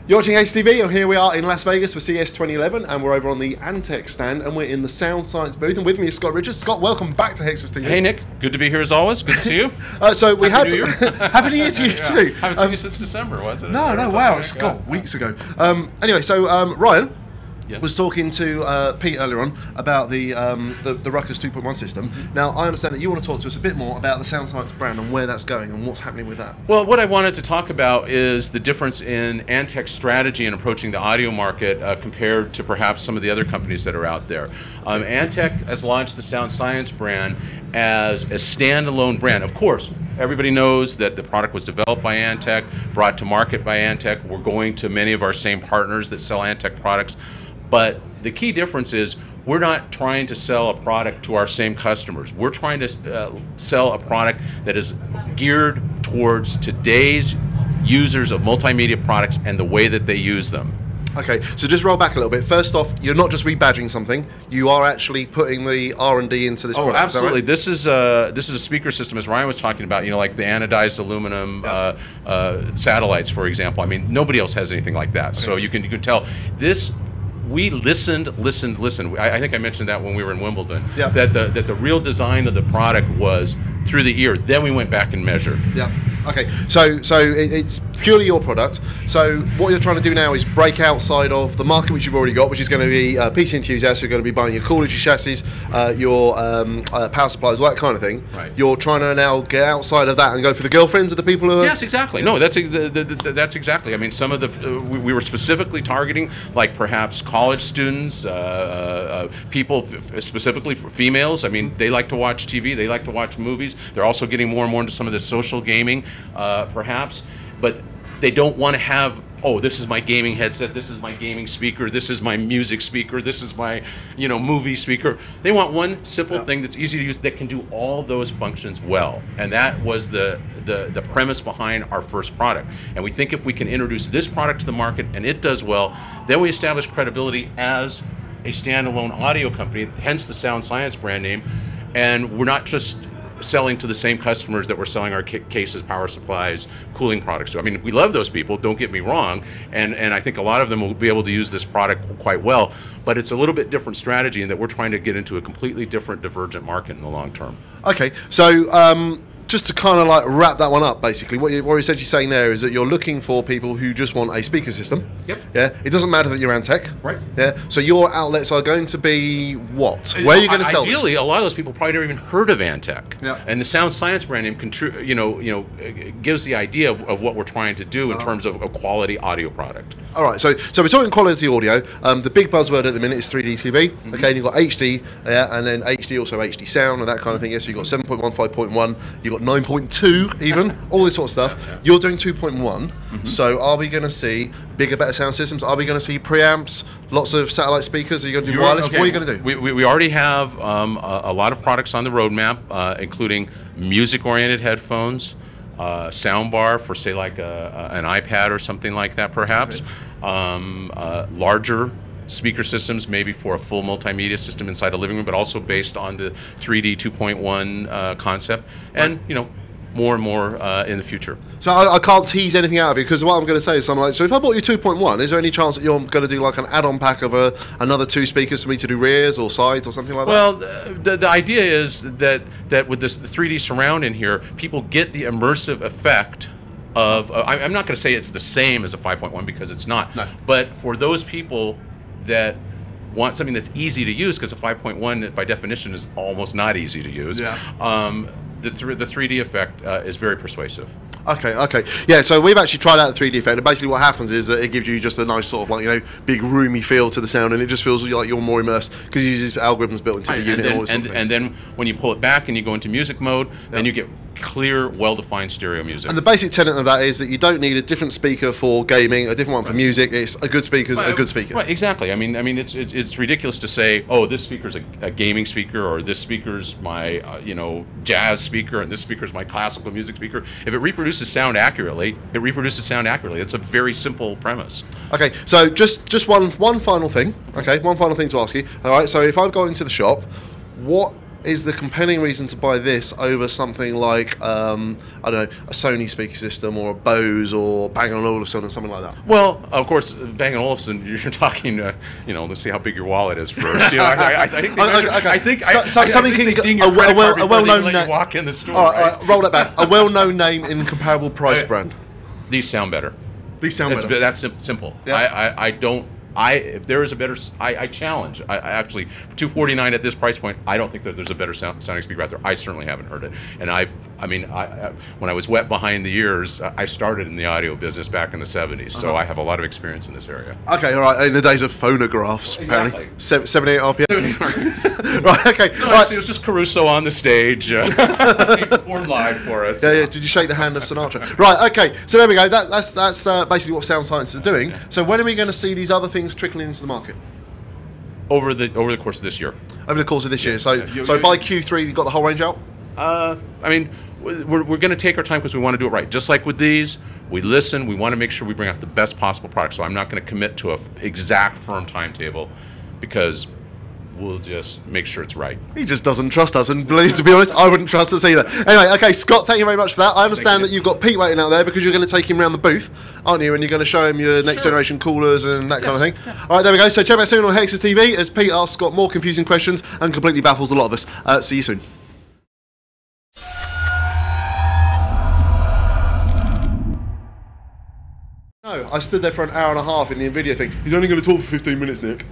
You're watching HTV, and here we are in Las Vegas for CES 2011, and we're over on the Antec stand, and we're in the Sound Science booth, and with me is Scott Richards. Scott, welcome back to HTV. Hey Nick, good to be here as always. Good to see you. So we Happy had New Year. Happy New Year to you too. Haven't seen you since December, was it? No, wow, it's got weeks ago. Anyway, so Ryan. Yes. Was talking to Pete earlier on about the Ruckus 2.1 system. Now, I understand that you want to talk to us a bit more about the Sound Science brand and where that's going and what's happening with that. Well, what I wanted to talk about is the difference in Antec's strategy in approaching the audio market compared to perhaps some of the other companies that are out there. Antec has launched the Sound Science brand as a standalone brand. Of course, everybody knows that the product was developed by Antec, brought to market by Antec. We're going to many of our same partners that sell Antec products. But the key difference is we're not trying to sell a product to our same customers. We're trying to sell a product that is geared towards today's users of multimedia products and the way that they use them. Okay, so just roll back a little bit. First off, you're not just rebadging something; you are actually putting the R&D into this product. Oh, absolutely! Right? This is a speaker system, as Ryan was talking about. You know, like the anodized aluminum satellites, for example. I mean, nobody else has anything like that. Okay. So you can tell this. We listened. I think I mentioned that when we were in Wimbledon. Yeah. That the real design of the product was through the ear. Then we went back and measured. Yeah. Okay. So it's purely your product. So what you're trying to do now is break outside of the market which you've already got, which is going to be PC enthusiasts who are going to be buying your Coolidge chassis, your power supplies, all that kind of thing. Right. You're trying to now get outside of that and go for the girlfriends of the people who are... Yes, exactly. No, that's exactly. I mean, some of the we were specifically targeting, like perhaps college students, people specifically for females. I mean, they like to watch TV, they like to watch movies. They're also getting more and more into some of the social gaming, perhaps, but they don't want to have, oh, this is my gaming headset, this is my gaming speaker, this is my music speaker, this is my, movie speaker. They want one simple thing that's easy to use that can do all those functions well. And that was the premise behind our first product. And we think if we can introduce this product to the market and it does well, then we establish credibility as a standalone audio company, hence the Sound Science brand name. And we're not just selling to the same customers that we're selling our cases, power supplies, cooling products to. I mean, we love those people, don't get me wrong, and I think a lot of them will be able to use this product quite well, but it's a little bit different strategy in that we're trying to get into a completely different divergent market in the long term. Okay, so just to kind of like wrap that one up, basically, what you're essentially saying there is that you're looking for people who just want a speaker system. Yep. Yeah. It doesn't matter that you're Antec. Right. Yeah. So your outlets are going to be what? Where are you going to sell? Ideally, a lot of those people probably never even heard of Antec. Yeah. And the Sound Science brand name, gives the idea of what we're trying to do in terms of a quality audio product. All right. So we're talking quality audio. The big buzzword at the minute is 3D TV. Mm-hmm. Okay. And you've got HD, and then HD also HD sound and that kind of thing. Yes. So you've got 7.1, 5.1. You've got 9.2 even, all this sort of stuff. Yeah. You're doing 2.1, so are we going to see bigger, better sound systems? Are we going to see preamps, lots of satellite speakers? Are you going to do wireless? Okay. What are you going to do? We already have a lot of products on the roadmap, including music-oriented headphones, soundbar for, say, like an iPad or something like that, perhaps, larger speaker systems, maybe for a full multimedia system inside a living room, but also based on the 3D 2.1 concept, and more and more in the future. So I can't tease anything out of you, because what I'm going to say is something like, so if I bought you 2.1, is there any chance that you're going to do like an add-on pack of another 2 speakers for me to do rears or sides or something like that? Well, the idea is that with this 3D surround in here, people get the immersive effect of, I'm not going to say it's the same as a 5.1 because it's not, no. But for those people that want something that's easy to use, because a 5.1 by definition is almost not easy to use, the 3D effect is very persuasive. Okay. Yeah, so we've actually tried out the 3D effect, and basically what happens is that it gives you just a nice sort of like, big roomy feel to the sound, and it just feels like you're more immersed because it uses algorithms built into the unit. And then when you pull it back and you go into music mode, then you get clear, well-defined stereo music. And the basic tenet of that is that you don't need a different speaker for gaming, a different one for music. It's a good speaker's a good speaker. Right, exactly. I mean, it's ridiculous to say, oh, this speaker's a gaming speaker, or this speaker's my jazz speaker, and this speaker's my classical music speaker. If it reproduces sound accurately, it reproduces sound accurately. It's a very simple premise. Okay, so just one final thing. Okay, one final thing to ask you. All right, so if I've gone into the shop, what is the compelling reason to buy this over something like, I don't know, a Sony speaker system or a Bose or Bang & Olufsen or something like that? Well, of course, Bang & Olufsen, you're talking, let's see how big your wallet is first. I think they measure, okay. I think Something they can ding a your credit card before well-known they let name. you walk in the store. All right, roll that back. A well-known name in comparable price brand. These sound better. These sound better. That's simple. Yeah. I don't. If there is a better, I challenge. I actually, for $249 at this price point, I don't think that there's a better sounding speaker out there. I certainly haven't heard it. And when I was wet behind the ears, I started in the audio business back in the 70s, so I have a lot of experience in this area. Okay, all right. In the days of phonographs, apparently. Exactly. 78 RPM. Right. Okay. No, right. actually, it was just Caruso on the stage. He performed live for us. Yeah. Did you shake the hand of Sinatra? Right. Okay. So there we go. That's basically what Sound Science is doing. So when are we going to see these other things trickling into the market? Over the course of this year. Over the course of this year. So by Q3, you've got the whole range out? We're going to take our time because we want to do it right. Just like with these, we listen. We want to make sure we bring out the best possible product. So I'm not going to commit to an exact firm timetable because we'll just make sure it's right. He just doesn't trust us, and please, to be honest, I wouldn't trust us either. Anyway, okay, Scott, thank you very much for that. I understand that you've got Pete waiting out there because you're going to take him around the booth, aren't you? And you're going to show him your next generation coolers and that kind of thing. Yeah. All right, there we go. So check back soon on Hexas TV as Pete asks Scott more confusing questions and completely baffles a lot of us. See you soon. No, I stood there for an hour and a half in the NVIDIA thing. He's only going to talk for 15 minutes, Nick.